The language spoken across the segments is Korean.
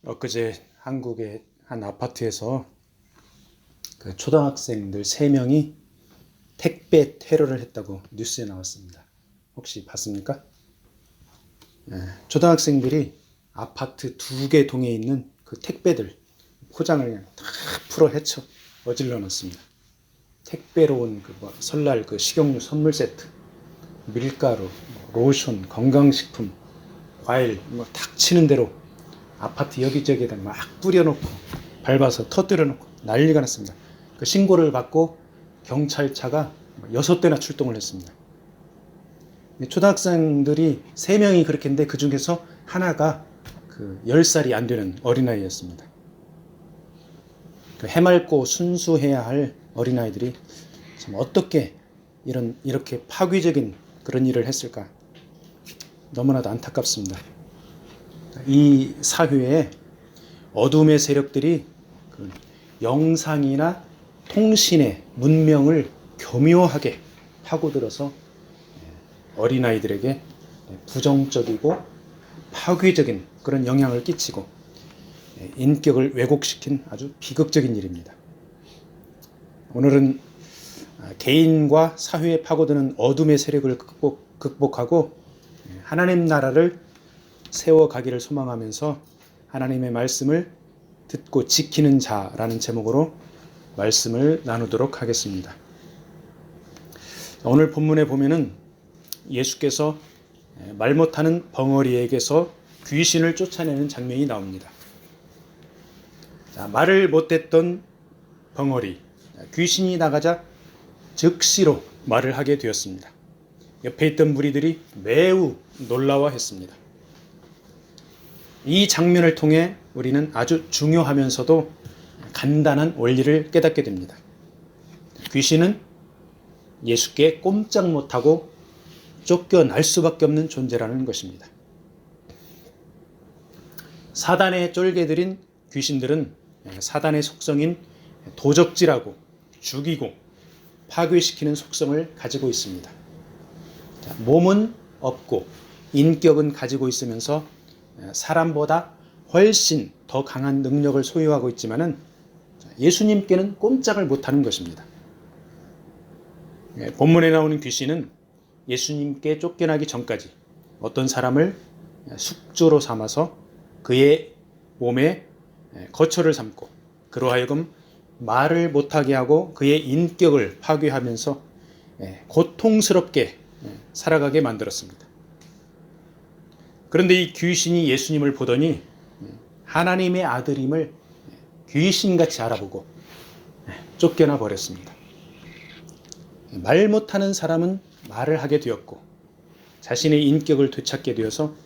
엊그제 한국의 한 아파트에서 그 초등학생들 3명이 택배 테러를 했다고 뉴스에 나왔습니다. 혹시 봤습니까? 초등학생들이 아파트 2개 동에 있는 그 택배들 포장을 그냥 다 풀어 헤쳐 어질러 놨습니다. 택배로 온 그 설날 그 식용유 선물 세트, 밀가루, 로션, 건강식품, 과일 닥치는 대로 아파트 여기저기에다 막 뿌려놓고 밟아서 터뜨려놓고 난리가 났습니다. 그 신고를 받고 경찰차가 6대나 출동을 했습니다. 초등학생들이 3명이 그렇게 했는데 그 중에서 하나가 그 10살이 안 되는 어린아이였습니다. 그 해맑고 순수해야 할 어린아이들이 참 어떻게 이렇게 파괴적인 그런 일을 했을까? 너무나도 안타깝습니다. 이 사회에 어둠의 세력들이 그 영상이나 통신의 문명을 교묘하게 파고들어서 어린아이들에게 부정적이고 파괴적인 그런 영향을 끼치고 인격을 왜곡시킨 아주 비극적인 일입니다. 오늘은 개인과 사회에 파고드는 어둠의 세력을 극복하고 하나님 나라를 세워가기를 소망하면서 하나님의 말씀을 듣고 지키는 자라는 제목으로 말씀을 나누도록 하겠습니다. 오늘 본문에 보면은 예수께서 말 못하는 벙어리에게서 귀신을 쫓아내는 장면이 나옵니다. 자, 말을 못했던 벙어리, 귀신이 나가자 즉시로 말을 하게 되었습니다. 옆에 있던 무리들이 매우 놀라워했습니다. 이 장면을 통해 우리는 아주 중요하면서도 간단한 원리를 깨닫게 됩니다. 귀신은 예수께 꼼짝 못하고 쫓겨날 수밖에 없는 존재라는 것입니다. 사단의 쫄개들인 귀신들은 사단의 속성인 도적질하고 죽이고 파괴시키는 속성을 가지고 있습니다. 몸은 없고 인격은 가지고 있으면서 사람보다 훨씬 더 강한 능력을 소유하고 있지만은 예수님께는 꼼짝을 못하는 것입니다. 본문에 나오는 귀신은 예수님께 쫓겨나기 전까지 어떤 사람을 숙주로 삼아서 그의 몸에 거처를 삼고 그로 하여금 말을 못하게 하고 그의 인격을 파괴하면서 고통스럽게 살아가게 만들었습니다. 그런데 이 귀신이 예수님을 보더니 하나님의 아들임을 귀신같이 알아보고 쫓겨나 버렸습니다. 말 못하는 사람은 말을 하게 되었고 자신의 인격을 되찾게 되어서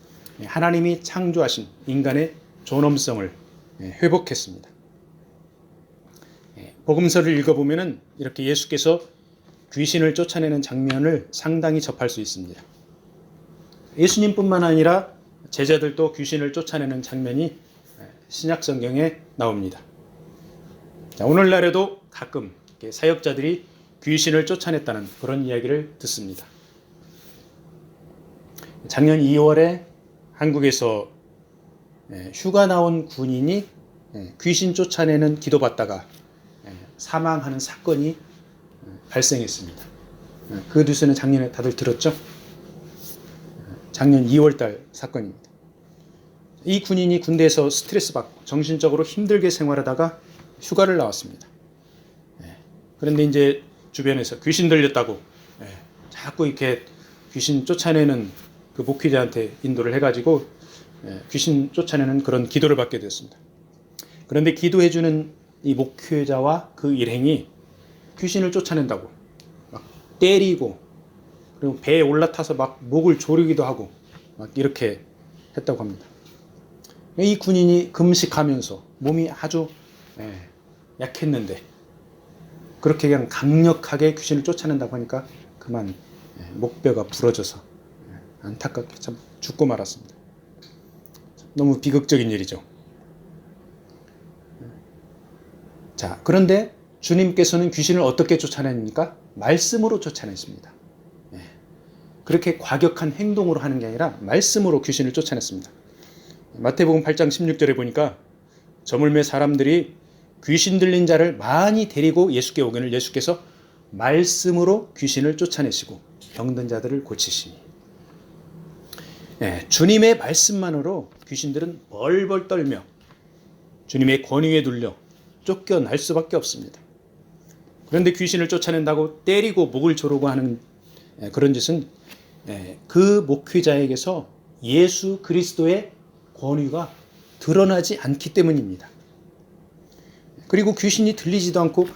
하나님이 창조하신 인간의 존엄성을 회복했습니다. 복음서를 읽어보면 이렇게 예수께서 귀신을 쫓아내는 장면을 상당히 접할 수 있습니다. 예수님뿐만 아니라 제자들도 귀신을 쫓아내는 장면이 신약 성경에 나옵니다. 자, 오늘날에도 가끔 사역자들이 귀신을 쫓아냈다는 그런 이야기를 듣습니다. 작년 2월에 한국에서 휴가 나온 군인이 귀신 쫓아내는 기도받다가 사망하는 사건이 발생했습니다. 그 뉴스는 작년에 다들 들었죠? 작년 2월달 사건입니다. 이 군인이 군대에서 스트레스 받고 정신적으로 힘들게 생활하다가 휴가를 나왔습니다. 그런데 이제 주변에서 귀신 들렸다고 자꾸 이렇게 귀신 쫓아내는 그 목회자한테 인도를 해가지고 귀신 쫓아내는 그런 기도를 받게 되었습니다. 그런데 기도해주는 이 목회자와 그 일행이 귀신을 쫓아낸다고 막 때리고 그리고 배에 올라타서 막 목을 조르기도 하고 막 이렇게 했다고 합니다. 이 군인이 금식하면서 몸이 아주 약했는데 그렇게 그냥 강력하게 귀신을 쫓아낸다고 하니까 그만 목뼈가 부러져서 안타깝게 참 죽고 말았습니다. 너무 비극적인 일이죠. 자, 그런데 주님께서는 귀신을 어떻게 쫓아냅니까? 말씀으로 쫓아냈습니다. 그렇게 과격한 행동으로 하는 게 아니라 말씀으로 귀신을 쫓아냈습니다. 마태복음 8장 16절에 보니까 저물매 사람들이 귀신 들린 자를 많이 데리고 예수께 오기를 예수께서 말씀으로 귀신을 쫓아내시고 병든 자들을 고치시니. 주님의 말씀만으로 귀신들은 벌벌 떨며 주님의 권위에 눌려 쫓겨날 수밖에 없습니다. 그런데 귀신을 쫓아낸다고 때리고 목을 조르고 하는 그런 짓은 그 목회자에게서 예수 그리스도의 권위가 드러나지 않기 때문입니다. 그리고 귀신이 들리지도 않고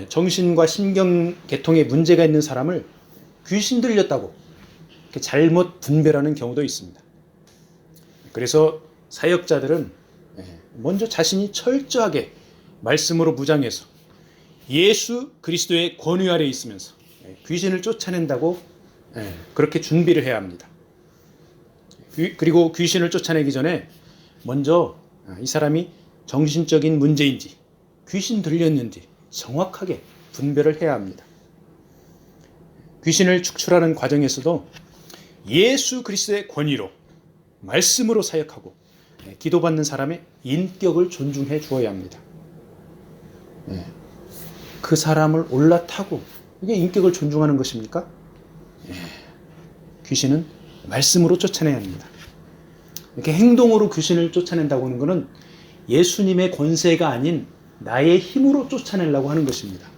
정신과 신경 계통에 문제가 있는 사람을 귀신 들렸다고 잘못 분별하는 경우도 있습니다. 그래서 사역자들은 먼저 자신이 철저하게 말씀으로 무장해서 예수 그리스도의 권위 아래 있으면서 귀신을 쫓아낸다고 그렇게 준비를 해야 합니다. 그리고 귀신을 쫓아내기 전에 먼저 이 사람이 정신적인 문제인지 귀신 들렸는지 정확하게 분별을 해야 합니다. 귀신을 축출하는 과정에서도 예수 그리스도의 권위로 말씀으로 사역하고 기도받는 사람의 인격을 존중해 주어야 합니다. 그 사람을 올라타고 이게 인격을 존중하는 것입니까? 귀신은 말씀으로 쫓아내야 합니다. 이렇게 행동으로 귀신을 쫓아낸다고 하는 것은 예수님의 권세가 아닌 나의 힘으로 쫓아내려고 하는 것입니다.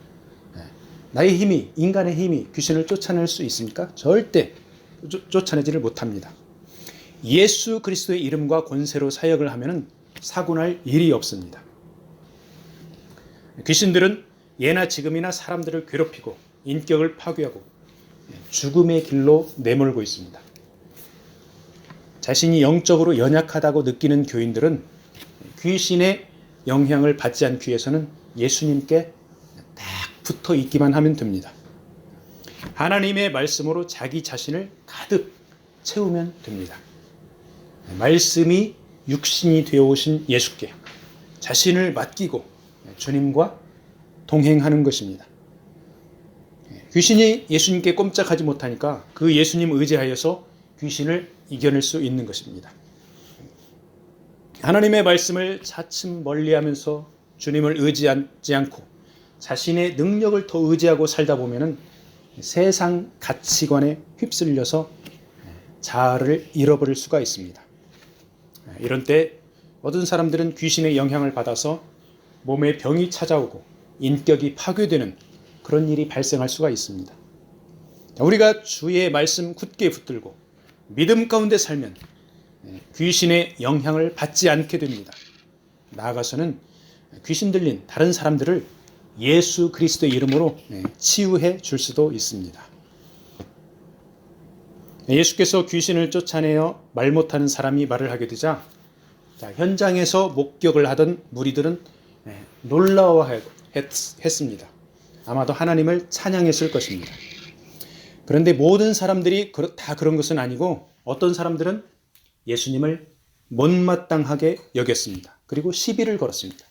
나의 힘이, 인간의 힘이 귀신을 쫓아낼 수 있습니까? 절대 쫓아내지를 못합니다. 예수 그리스도의 이름과 권세로 사역을 하면 사고날 일이 없습니다. 귀신들은 예나 지금이나 사람들을 괴롭히고 인격을 파괴하고 죽음의 길로 내몰고 있습니다. 자신이 영적으로 연약하다고 느끼는 교인들은 귀신의 영향을 받지 않기 위해서는 예수님께 딱 붙어 있기만 하면 됩니다. 하나님의 말씀으로 자기 자신을 가득 채우면 됩니다. 말씀이 육신이 되어 오신 예수께 자신을 맡기고 주님과 동행하는 것입니다. 귀신이 예수님께 꼼짝하지 못하니까 그 예수님 의지하여서 귀신을 이겨낼 수 있는 것입니다. 하나님의 말씀을 차츰 멀리하면서 주님을 의지하지 않고 자신의 능력을 더 의지하고 살다 보면은 세상 가치관에 휩쓸려서 자아를 잃어버릴 수가 있습니다. 이런 때 모든 사람들은 귀신의 영향을 받아서 몸에 병이 찾아오고 인격이 파괴되는 그런 일이 발생할 수가 있습니다. 우리가 주의 말씀 굳게 붙들고 믿음 가운데 살면 귀신의 영향을 받지 않게 됩니다. 나아가서는 귀신 들린 다른 사람들을 예수 그리스도의 이름으로 치유해 줄 수도 있습니다. 예수께서 귀신을 쫓아내어 말 못하는 사람이 말을 하게 되자 현장에서 목격을 하던 무리들은 놀라워했습니다. 아마도 하나님을 찬양했을 것입니다. 그런데 모든 사람들이 다 그런 것은 아니고 어떤 사람들은 예수님을 못마땅하게 여겼습니다. 그리고 시비를 걸었습니다.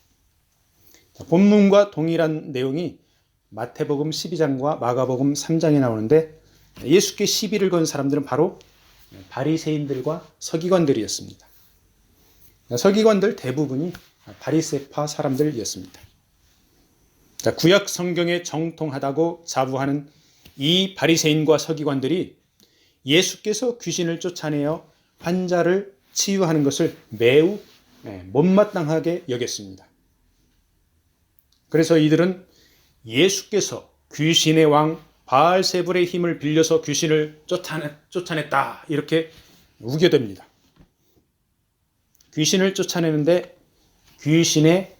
본문과 동일한 내용이 마태복음 12장과 마가복음 3장에 나오는데 예수께 시비를 건 사람들은 바로 바리새인들과 서기관들이었습니다. 서기관들 대부분이 바리새파 사람들이었습니다. 구약 성경에 정통하다고 자부하는 이 바리새인과 서기관들이 예수께서 귀신을 쫓아내어 환자를 치유하는 것을 매우 못마땅하게 여겼습니다. 그래서 이들은 예수께서 귀신의 왕 바알세불의 힘을 빌려서 귀신을 쫓아냈다 이렇게 우겨댑니다. 귀신을 쫓아내는데 귀신의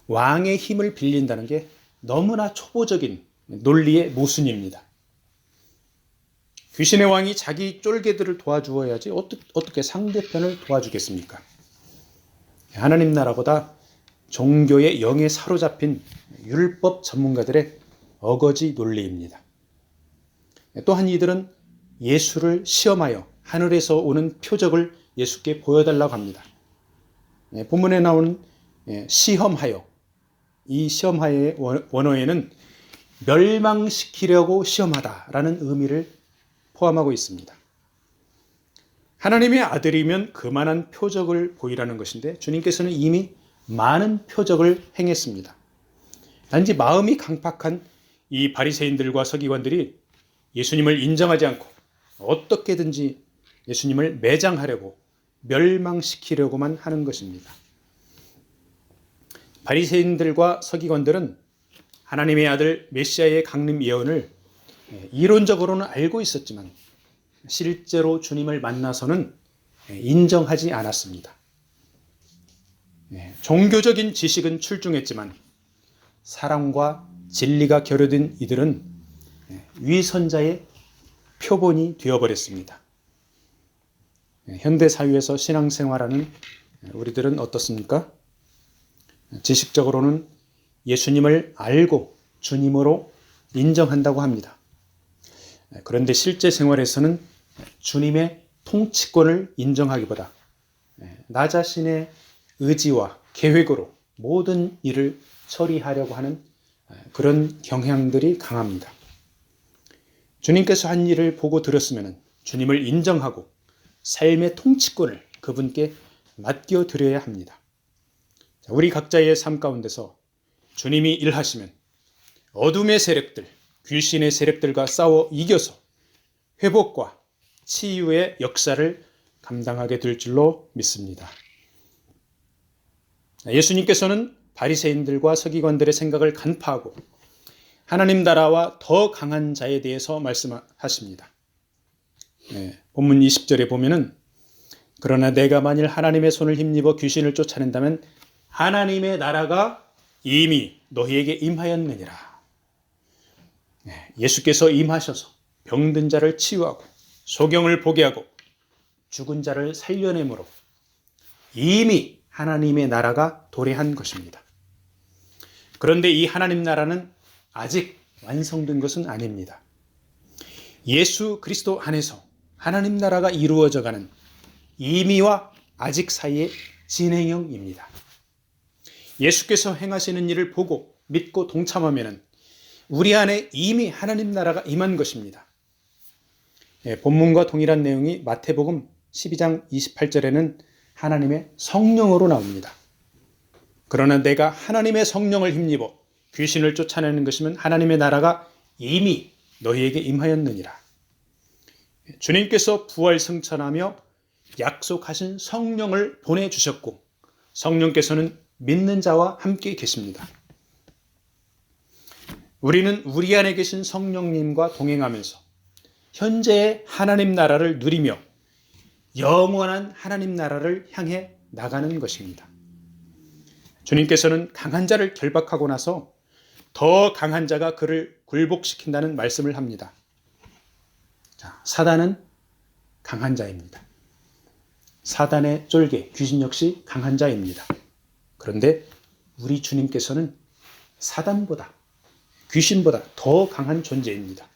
왕의 힘을 빌린다는 게 너무나 초보적인 논리의 모순입니다. 귀신의 왕이 자기 쫄개들을 도와주어야지 어떻게 상대편을 도와주겠습니까? 하나님 나라보다 종교의 영에 사로잡힌 율법 전문가들의 어거지 논리입니다. 또한 이들은 예수를 시험하여 하늘에서 오는 표적을 예수께 보여달라고 합니다. 본문에 나오는 시험하여, 이 시험하여의 원어에는 멸망시키려고 시험하다라는 의미를 포함하고 있습니다. 하나님의 아들이면 그만한 표적을 보이라는 것인데 주님께서는 이미 많은 표적을 행했습니다. 단지 마음이 강팍한 이 바리새인들과 서기관들이 예수님을 인정하지 않고 어떻게든지 예수님을 매장하려고 멸망시키려고만 하는 것입니다. 바리새인들과 서기관들은 하나님의 아들 메시아의 강림 예언을 이론적으로는 알고 있었지만 실제로 주님을 만나서는 인정하지 않았습니다. 종교적인 지식은 출중했지만 사랑과 진리가 결여된 이들은 위선자의 표본이 되어버렸습니다. 현대 사회에서 신앙생활하는 우리들은 어떻습니까? 지식적으로는 예수님을 알고 주님으로 인정한다고 합니다. 그런데 실제 생활에서는 주님의 통치권을 인정하기보다 나 자신의 의지와 계획으로 모든 일을 처리하려고 하는 그런 경향들이 강합니다. 주님께서 한 일을 보고 들었으면 주님을 인정하고 삶의 통치권을 그분께 맡겨드려야 합니다. 우리 각자의 삶 가운데서 주님이 일하시면 어둠의 세력들, 귀신의 세력들과 싸워 이겨서 회복과 치유의 역사를 감당하게 될 줄로 믿습니다. 예수님께서는 바리새인들과 서기관들의 생각을 간파하고 하나님 나라와 더 강한 자에 대해서 말씀하십니다. 본문 20절에 보면은 그러나 내가 만일 하나님의 손을 힘입어 귀신을 쫓아낸다면 하나님의 나라가 이미 너희에게 임하였느니라. 예수께서 임하셔서 병든 자를 치유하고 소경을 보게 하고 죽은 자를 살려내므로 이미 하나님의 나라가 도래한 것입니다. 그런데 이 하나님 나라는 아직 완성된 것은 아닙니다. 예수 그리스도 안에서 하나님 나라가 이루어져가는 이미와 아직 사이의 진행형입니다. 예수께서 행하시는 일을 보고 믿고 동참하면 우리 안에 이미 하나님 나라가 임한 것입니다. 본문과 동일한 내용이 마태복음 12장 28절에는 하나님의 성령으로 나옵니다. 그러나 내가 하나님의 성령을 힘입어 귀신을 쫓아내는 것이면 하나님의 나라가 이미 너희에게 임하였느니라. 주님께서 부활 승천하며 약속하신 성령을 보내주셨고 성령께서는 믿는 자와 함께 계십니다. 우리는 우리 안에 계신 성령님과 동행하면서 현재의 하나님 나라를 누리며 영원한 하나님 나라를 향해 나가는 것입니다. 주님께서는 강한 자를 결박하고 나서 더 강한 자가 그를 굴복시킨다는 말씀을 합니다. 자, 사단은 강한 자입니다. 사단의 쫄개, 귀신 역시 강한 자입니다. 그런데 우리 주님께서는 사단보다, 귀신보다 더 강한 존재입니다.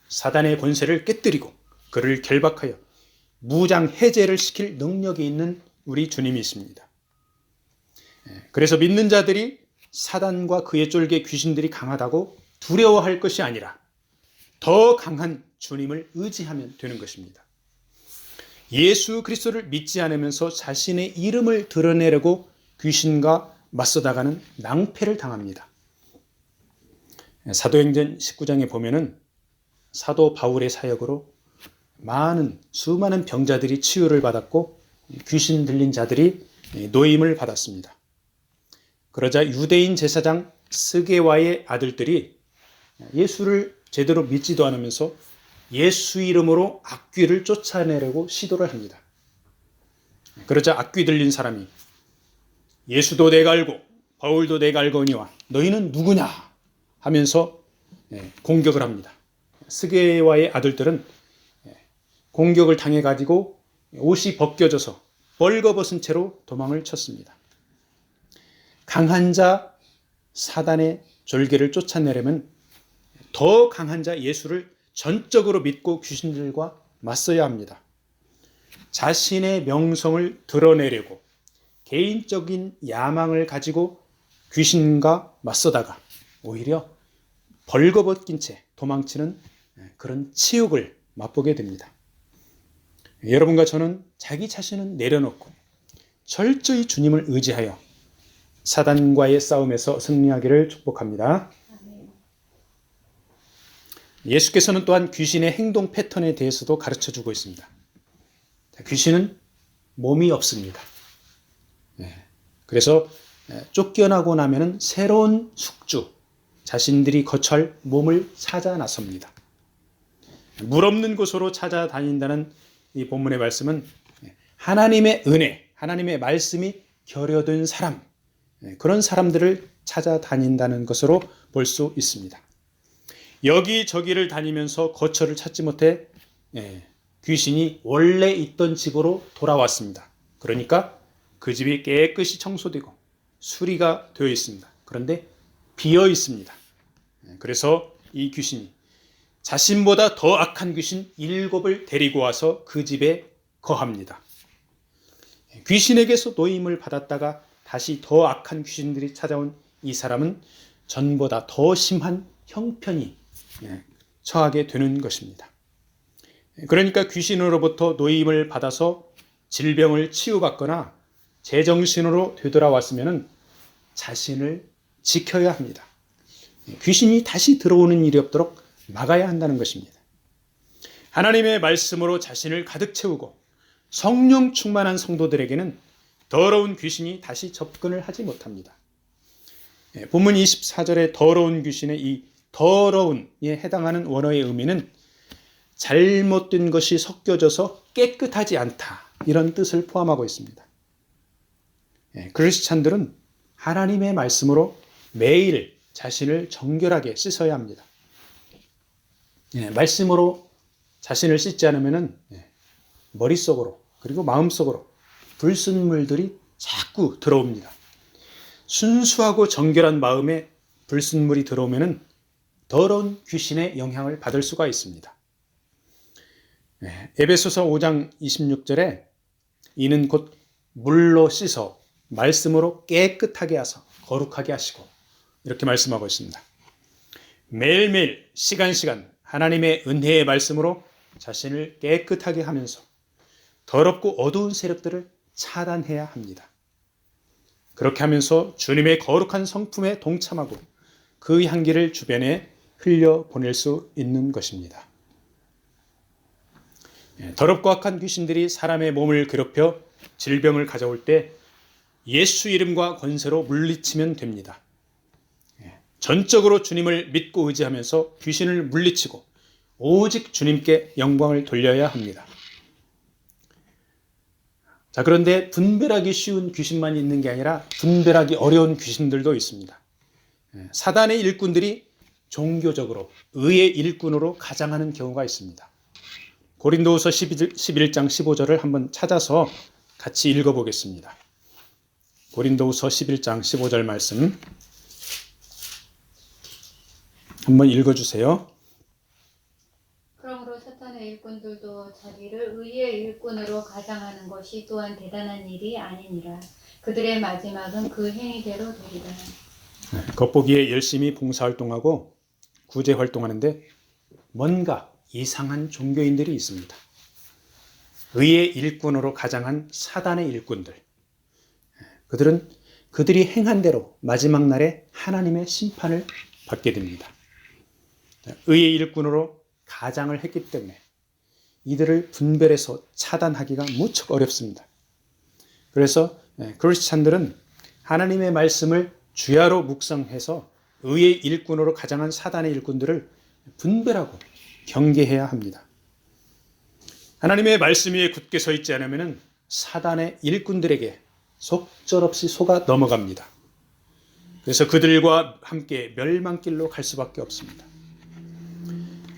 사단의 권세를 깨뜨리고 그를 결박하여 무장 해제를 시킬 능력이 있는 우리 주님이 있습니다. 그래서 믿는 자들이 사단과 그의 쫄개 귀신들이 강하다고 두려워할 것이 아니라 더 강한 주님을 의지하면 되는 것입니다. 예수 그리스도를 믿지 않으면서 자신의 이름을 드러내려고 귀신과 맞서다가는 낭패를 당합니다. 사도행전 19장에 보면은 사도 바울의 사역으로 수많은 병자들이 치유를 받았고 귀신 들린 자들이 노임을 받았습니다. 그러자 유대인 제사장 스게와의 아들들이 예수를 제대로 믿지도 않으면서 예수 이름으로 악귀를 쫓아내려고 시도를 합니다. 그러자 악귀 들린 사람이 예수도 내가 알고 바울도 내가 알거니와 너희는 누구냐 하면서 공격을 합니다. 스게와의 아들들은 공격을 당해가지고 옷이 벗겨져서 벌거벗은 채로 도망을 쳤습니다. 강한 자 사단의 졸개를 쫓아내려면 더 강한 자 예수를 전적으로 믿고 귀신들과 맞서야 합니다. 자신의 명성을 드러내려고 개인적인 야망을 가지고 귀신과 맞서다가 오히려 벌거벗긴 채 도망치는 그런 치욕을 맛보게 됩니다. 여러분과 저는 자기 자신은 내려놓고 철저히 주님을 의지하여 사단과의 싸움에서 승리하기를 축복합니다. 예수께서는 또한 귀신의 행동 패턴에 대해서도 가르쳐주고 있습니다. 귀신은 몸이 없습니다. 그래서 쫓겨나고 나면 새로운 숙주, 자신들이 거처할 몸을 찾아 나섭니다. 물 없는 곳으로 찾아다닌다는 이 본문의 말씀은 하나님의 은혜, 하나님의 말씀이 결여된 사람, 그런 사람들을 찾아다닌다는 것으로 볼 수 있습니다. 여기저기를 다니면서 거처를 찾지 못해 귀신이 원래 있던 집으로 돌아왔습니다. 그러니까 그 집이 깨끗이 청소되고 수리가 되어 있습니다. 그런데 비어 있습니다. 그래서 이 귀신이 자신보다 더 악한 귀신 7을 데리고 와서 그 집에 거합니다. 귀신에게서 노임을 받았다가 다시 더 악한 귀신들이 찾아온 이 사람은 전보다 더 심한 형편이 처하게 되는 것입니다. 그러니까 귀신으로부터 노임을 받아서 질병을 치유받거나 제정신으로 되돌아왔으면 자신을 지켜야 합니다. 귀신이 다시 들어오는 일이 없도록 막아야 한다는 것입니다. 하나님의 말씀으로 자신을 가득 채우고 성령 충만한 성도들에게는 더러운 귀신이 다시 접근을 하지 못합니다. 본문 24절의 더러운 귀신의 이 더러운에 해당하는 원어의 의미는 잘못된 것이 섞여져서 깨끗하지 않다, 이런 뜻을 포함하고 있습니다. 크리스찬들은 하나님의 말씀으로 매일 자신을 정결하게 씻어야 합니다. 말씀으로 자신을 씻지 않으면 머릿속으로 그리고 마음속으로 불순물들이 자꾸 들어옵니다. 순수하고 정결한 마음에 불순물이 들어오면 더러운 귀신의 영향을 받을 수가 있습니다. 에베소서 5장 26절에 이는 곧 물로 씻어 말씀으로 깨끗하게 하사 거룩하게 하시고, 이렇게 말씀하고 있습니다. 매일매일 시간 하나님의 은혜의 말씀으로 자신을 깨끗하게 하면서 더럽고 어두운 세력들을 차단해야 합니다. 그렇게 하면서 주님의 거룩한 성품에 동참하고 그 향기를 주변에 흘려보낼 수 있는 것입니다. 더럽고 악한 귀신들이 사람의 몸을 괴롭혀 질병을 가져올 때 예수 이름과 권세로 물리치면 됩니다. 전적으로 주님을 믿고 의지하면서 귀신을 물리치고 오직 주님께 영광을 돌려야 합니다. 자, 그런데 분별하기 쉬운 귀신만 있는 게 아니라 분별하기 어려운 귀신들도 있습니다. 사단의 일꾼들이 종교적으로 의의 일꾼으로 가장하는 경우가 있습니다. 고린도후서 11장 15절을 한번 찾아서 같이 읽어보겠습니다. 고린도후서 11장 15절 말씀 한번 읽어주세요. 그러므로 사탄의 일꾼들도 자기를 의의 일꾼으로 가장하는 것이 또한 대단한 일이 아니니라. 그들의 마지막은 그 행위대로 되리라. 겉보기에 열심히 봉사활동하고 구제활동하는데 뭔가 이상한 종교인들이 있습니다. 의의 일꾼으로 가장한 사단의 일꾼들. 그들은 그들이 행한 대로 마지막 날에 하나님의 심판을 받게 됩니다. 의의 일꾼으로 가장을 했기 때문에 이들을 분별해서 차단하기가 무척 어렵습니다. 그래서 크리스찬들은 하나님의 말씀을 주야로 묵상해서 의의 일꾼으로 가장한 사단의 일꾼들을 분별하고 경계해야 합니다. 하나님의 말씀 위에 굳게 서 있지 않으면 사단의 일꾼들에게 속절없이 속아 넘어갑니다. 그래서 그들과 함께 멸망길로 갈 수밖에 없습니다.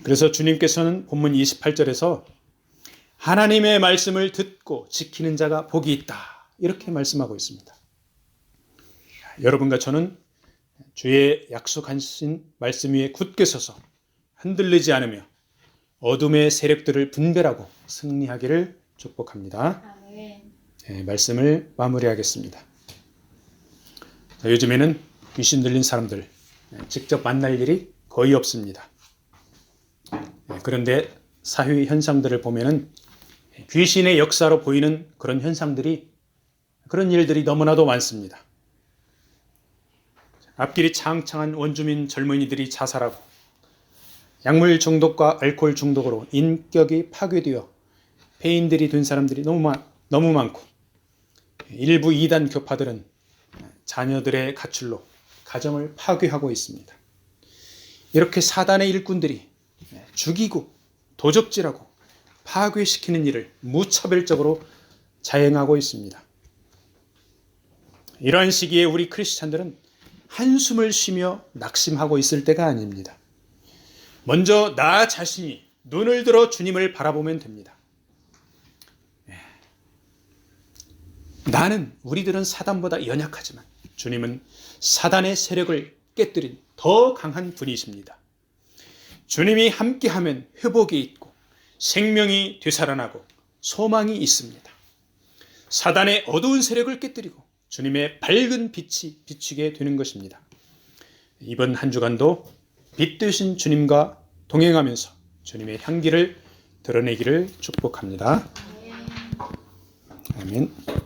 그래서 주님께서는 본문 28절에서 하나님의 말씀을 듣고 지키는 자가 복이 있다, 이렇게 말씀하고 있습니다. 여러분과 저는 주의 약속하신 말씀 위에 굳게 서서 흔들리지 않으며 어둠의 세력들을 분별하고 승리하기를 축복합니다. 아멘. 말씀을 마무리하겠습니다. 요즘에는 귀신 들린 사람들 직접 만날 일이 거의 없습니다. 그런데 사회 현상들을 보면은 귀신의 역사로 보이는 그런 현상들이 그런 일들이 너무나도 많습니다. 앞길이 창창한 원주민 젊은이들이 자살하고 약물 중독과 알코올 중독으로 인격이 파괴되어 폐인들이 된 사람들이 너무 많고 일부 이단 교파들은 자녀들의 가출로 가정을 파괴하고 있습니다. 이렇게 사단의 일꾼들이 죽이고 도적질하고 파괴시키는 일을 무차별적으로 자행하고 있습니다. 이러한 시기에 우리 크리스찬들은 한숨을 쉬며 낙심하고 있을 때가 아닙니다. 먼저 나 자신이 눈을 들어 주님을 바라보면 됩니다. 우리들은 사단보다 연약하지만 주님은 사단의 세력을 깨뜨린 더 강한 분이십니다. 주님이 함께하면 회복이 있고 생명이 되살아나고 소망이 있습니다. 사단의 어두운 세력을 깨뜨리고 주님의 밝은 빛이 비추게 되는 것입니다. 이번 한 주간도 빛 되신 주님과 동행하면서 주님의 향기를 드러내기를 축복합니다. 아멘.